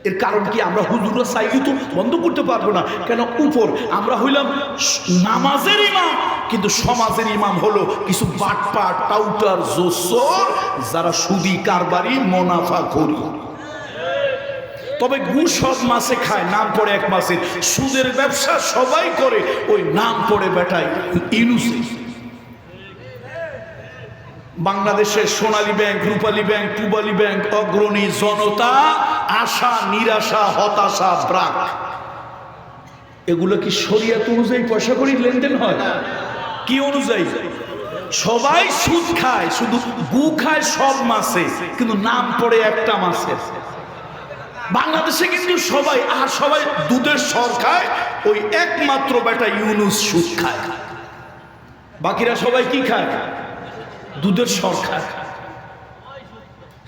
এর কারণ কি, আমরা হুজুররা চাইলে তো বন্ধ করতে পারবো না। কেন? উপর আমরা হইলাম নামাজের ইমাম, কিন্তু সমাজের ইমাম হলো কিছু বাটপাট টাউটার জোসর, যারা সুদি কারবারি মুনাফা করি। তবে ঘুষ সব মাসে খায়, নাম পড়ে এক মাসের। সুদের ব্যবসা সবাই করে, ওই নাম পড়ে বেটায় ইউনুসে। বাংলাদেশের সোনালী ব্যাংক, রূপালী ব্যাংক, পূবালী ব্যাংক, অগ্রণী, জনতা, আশা, নিরাশা, হতাশা, ব্রাক, এগুলো কি শরিয়ত অনুযায়ী পয়সা করি লেনদেন হয়? কি অনুযায়ী? সবাই সুদ খায়, শুধু গু খায় সব মাসে, কিন্তু নাম পড়ে একটা মাসে। বাংলাদেশে কিন্তু সবাই, আর সবাই দুধের সর খায়, ওই একমাত্র বেটা ইউনুস সুদ খায়। বাকিরা সবাই কি খায়? দুধের সর খায়,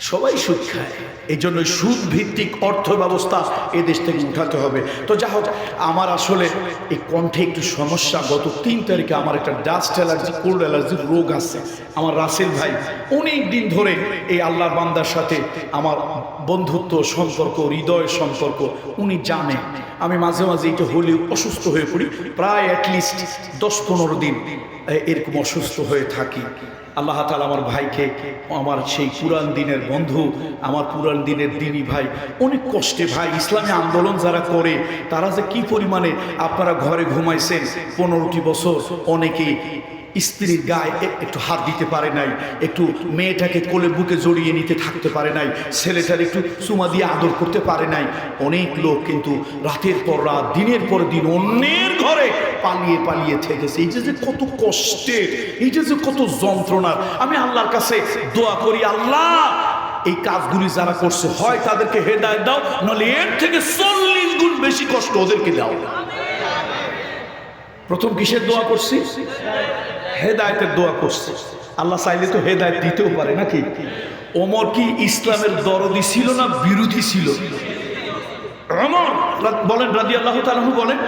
সবাই সুদ খায়। এই জন্য সুদ ভিত্তিক অর্থ ব্যবস্থা এ দেশ থেকে উঠাতে হবে। তো যা হোক, আমার আসলে এই কণ্ঠে একটু সমস্যা। গত 3 তারিখে আমার একটা ডাস্ট অ্যালার্জি, কোল্ড অ্যালার্জির রোগ আছে। আমার রাসেল ভাই অনেক দিন ধরে এই আল্লাহর বান্দার সাথে আমার বন্ধুত্ব সম্পর্ক, হৃদয়ের সম্পর্ক, উনি জানে। আমি মাঝে মাঝে একটু হলেও অসুস্থ হয়ে পড়ি, প্রায় অ্যাটলিস্ট 10-15 দিন এরকম অসুস্থ হয়ে থাকি। আল্লাহ তাআলা আমার ভাইকে, আমার সেই পুরান দিনের বন্ধু, আমার পুরান দিনের দিনী ভাই, অনেক কষ্টে ভাই ইসলামী আন্দোলন যারা করে, তারা যে কি পরিমাণে, আপনারা ঘরে ঘুমাইছেন 15টি বছর, অনেকেই স্ত্রীর গায়ে একটু হাত দিতে পারে নাই, একটু মেয়েটাকে কোলে বুকে জড়িয়ে নিতে থাকতে পারে নাই, ছেলেটার একটু চুমা দিয়ে আদর করতে পারে নাই। অনেক লোক কিন্তু রাতের পর রাত, দিনের পর দিন অন্যের ঘরে পালিয়ে পালিয়ে থেকেছে। এই যে কত কষ্টের, এই যে কত যন্ত্রণার। আমি আল্লাহর কাছে দোয়া করি, আল্লাহ এই কাজগুলি যারা করছে, হয় তাদেরকে হেদায়েত দাও, নাহলে এর থেকে 40 গুণ বেশি কষ্ট ওদেরকে দাও। প্রথম কিসের দোয়া করছি? হেদায়েতের দোয়া করছে। আল্লাহ চাইলে তো হেদায়েত দিতেও পারে নাকি? ওমর কি ইসলামের দরদি ছিল না বিরোধী ছিল? ওমর বলেন রাদিয়াল্লাহু তাআলা আনহু, বলেন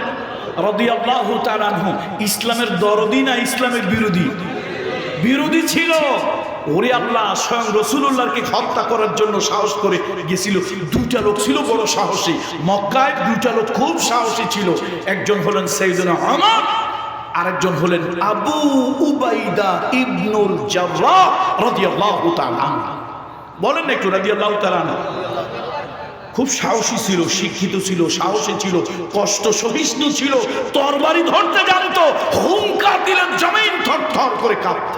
রাদিয়াল্লাহু তাআলা আনহু, ইসলামের দরদি না ইসলামের বিরোধী? বিরোধী ছিল। ওরে আল্লাহ, স্বয়ং রাসূলুল্লাহকে হত্যা করার জন্য সাহস করে গেছিল। 2টা লোক ছিল বড় সাহসী মক্কায়, 2টা লোক খুব সাহসী ছিল। একজন হলেন সাইয়েদনা ওমর, আরেকজন হলেন আবু উবাইদা ইবনুল জাররাহ রাদিয়াল্লাহু তাআলা আনহু। বলেন একটু রাদিয়াল্লাহু তাআলা আনহু। খুব সাহসী ছিল, শিক্ষিত ছিল, সাহসী ছিল, কষ্ট সহিষ্ণু ছিল, তরবারি ধরতে জানতো, হুঙ্কার দিলে জমিন থরথর করে কাঁপত।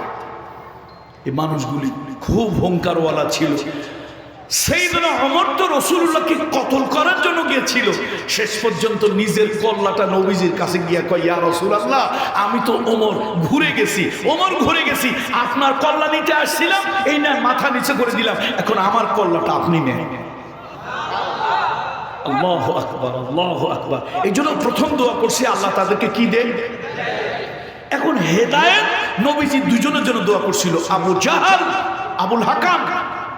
এই মানুষগুলি খুব হুঙ্কারওয়ালা ছিল। সাইয়েদনা ওমর তো রাসূলুল্লাহকে কতল করার জন্য গিয়েছিল। শেষ পর্যন্ত নিজের কল্লাটা নবীজির কাছে গিয়া কয়, ইয়া রাসূলুল্লাহ, আমি তো ওমর ঘুরে গেছি, আপনার কল্লা নিতে আসছিলাম, এই না মাথা নিচে করে দিলাম, এখন আমার কল্লাটা আপনি নেন। আল্লাহু আকবার, আল্লাহু আকবার। এই জন্য প্রথম দোয়া করছি, আল্লাহ তাদেরকে কি দেন? এখন হেদায়েত নবীজি 2জনের জন্য দোয়া করছিল, আবু জাহাল, আবুল হাকাম,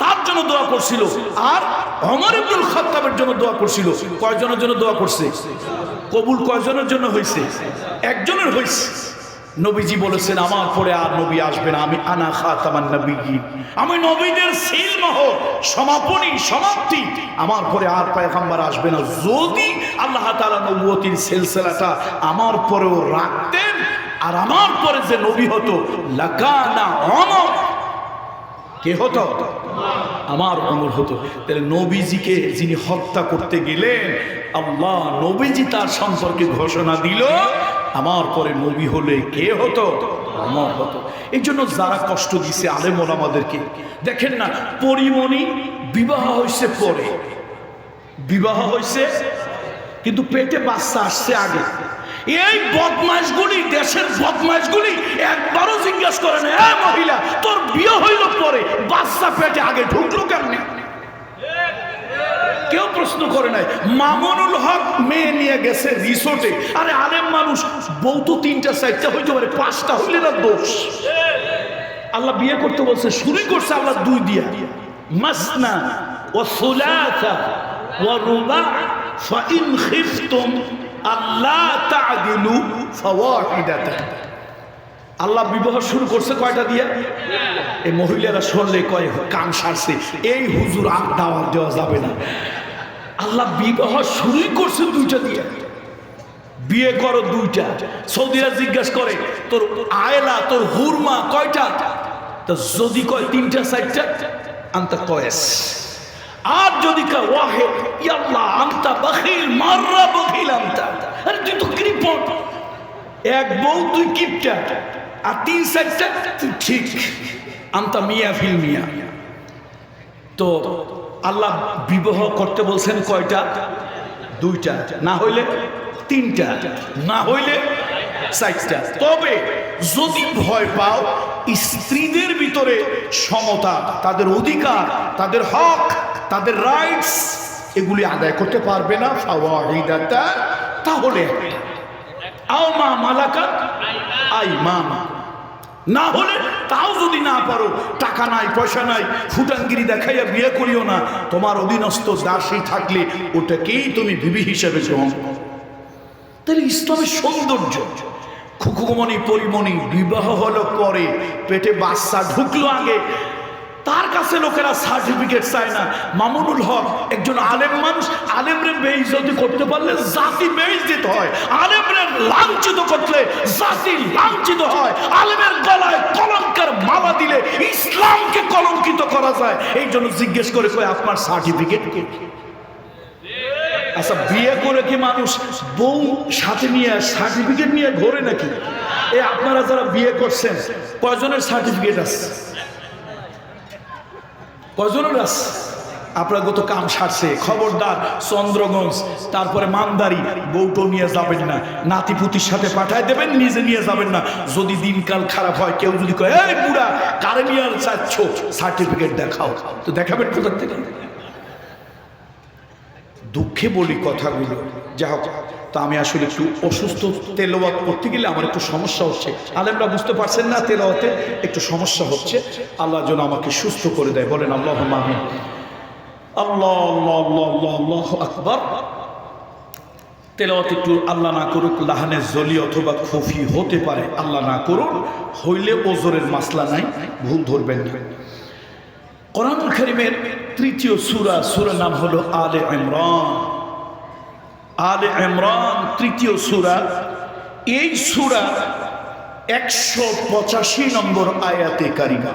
তার জন্য দোয়া করছিল, আর ওমর ইবনুল খাত্তাবের জন্য দোয়া করছিল। কয়জনের জন্য দোয়া করছে? কবুল কয়জনের জন্য হয়েছে? একজনের হয়েছে। নবীজি বলেছেন, আমার পরে আর নবী আসবে না, আমি আনা খাতামান নবিয়্যিন, আমি নবীদের সিলমোহর, সমাপনী, সমাপ্তি, আমার পরে আর পয়গম্বর আসবে না। যদি আল্লাহ তাআলা নবুয়তির সিলসিলাটা আমার পরেও রাখতেন, আর আমার পরে যে নবী হতো, লাকানা ওমর, কে হতো? আমার ওমর হতো। তাহলে নবীজিকে যিনি হত্যা করতে গেলেন, আল্লাহ নবীজি তার সম্পর্কে ঘোষণা দিল, আমার পরে নবী হলে কে হতো? ওমর হতো। এই জন্য যারা কষ্ট দিছে আলেম ওলামাদেরকে, দেখেন না, পরিমণি বিবাহ হয়েছে পরে, বিবাহ হয়েছে কিন্তু পেটে বাচ্চা আসছে আগে। এই বদমাইশগুলি, দেশের বদমাইশগুলি একবারও জিজ্ঞাসা করে না, এ মহিলা, তোর বিয়ে হইল পরে, বাচ্চা পেটে আগে ঢুকলো কেমনে? কেউ প্রশ্ন করে নাই। মামুনুল হক মেয়ে নিয়ে গেছে রিসোর্টে, আরে আলেম মানুষ, বউ তো 3টা 4টা হইতে পারে, 5টা হইলে না দোষ। আল্লাহ বিয়ে করতে বলছে, শুরু করছে আল্লাহ 2 দিয়া, মাসনা ওয়া সুলাসা ওয়া রুবা ফাইন খিফতুম আল্লাহ তা'দিলু ফাওয়াহিদাতান। আল্লাহ বিবাহ শুরু করছে কয়টা দিয়া? এই মহিলারা শুনলে কয় কান সারছে, এই হুজুর আর দাওয়াত দেওয়া যাবে না। আল্লাহ বিবাহ শুরুই করছে দুইটা দিয়ে, বিয়ে করো দুইটা। সৌদিরা জিজ্ঞাসা করে তোর আয়লা তোর হুরমা কয়টা, তো যদি কয় তিনটা চারটা আনতা কয়েস, আর যদি কয় ওয়াহিদ ইয়াল্লাহ আনতা বখিল মাররা বখিল আনতা, আরে তুই তো কৃপণ, এক বউ তুই কিপটা, আর তিন চারটা তুই ঠিক আনতা মিয়া ফিল মিয়া। তো আল্লাহ বিবাহ করতে বলছেন কয়টা, দুইটা, না হইলে তিনটা, না হইলে চারটা। তবে যদি ভয় পাও স্ত্রীদের ভিতরে সমতা, তাদের অধিকার, তাদের হক, তাদের রাইটস এগুলি আদায় করতে পারবে না, ফাওয়াহিদাতা, তাহলে আও মা মালাকাত আইমানুকুম, না হলে তাও যদি না পারো, টাকা নাই পয়সা নাই, ফুটানগিরি দেখাইয়া বিয়ে করিও না, তোমার অধীনস্থ দাসী থাকলে ওটাকেই তুমি বিবি হিসেবে গ্রহণ করো। তাহলে ইসলামের সৌন্দর্য। খুকুমণি পরিমণি বিবাহ হলো পরে, পেটে বাচ্চা ঢুকলো আগে, তার কাছে লোকেরা সার্টিফিকেট চায় না। মামুনুল হক একজন আলেম মানুষ, আলেমরে বেইজ্জতি করতে পারলে জাতি বেইজ্জত হয়, আলেমরে লাঞ্ছিত করলে জাতি লাঞ্ছিত হয়, আলেমের গলায় কলঙ্কের মালা দিলে ইসলামকে কলঙ্কিত করা যায়। এই জন্য জিজ্ঞেস করে কই আপনার সার্টিফিকেট কি? আচ্ছা, বিয়ে করে কি মানুষ বউ সাথে নিয়ে সার্টিফিকেট নিয়ে ঘোরে নাকি? এই আপনারা যারা বিয়ে করছেন কয়জনের সার্টিফিকেট আছে? কয়জনের আছে? আপনার গত কাম সারছে, খবরদার চন্দ্রগঞ্জ তারপরে মানদারি বউটো নিয়ে যাবেন না, নাতিপুতির সাথে পাঠায় দেবেন, নিজে নিয়ে যাবেন না। যদি দিনকাল খারাপ হয়, কেউ যদি কয় এই বুড়া কারে নিয়ে চাচ্ছ, সার্টিফিকেট দেখাও, তো দেখাবেন কোথা থেকে? দুঃখে বলি কথাগুলো, যা হোক। তো আমি আসলে একটু অসুস্থ, তেলাওয়াত করতে গেলে আমার একটু সমস্যা হচ্ছে। আলেমরা বুঝতে পারছেন না, তেলাওয়াতে একটু সমস্যা হচ্ছে। আল্লাহ যেন আমাকে সুস্থ করে দেয়, বলেন আল্লাহুম্মা আমিন। আল্লাহ আল্লাহ আল্লাহ আল্লাহ আল্লাহু আকবার। তেলাওয়াত একটু আল্লাহ না করুক লাহানে জলি অথবা খুফি হতে পারে, আল্লাহ না করুক, হইলে ওজরের মাসলা নাই, ভুল ধরবেন না। কোরআনুল কারীমের তৃতীয় সূরা, সূরার নাম হলো আলে ইমরান। আলে ইমরান তৃতীয় সূরা। এই সূরা 185 নম্বর আয়াতে কারিমা।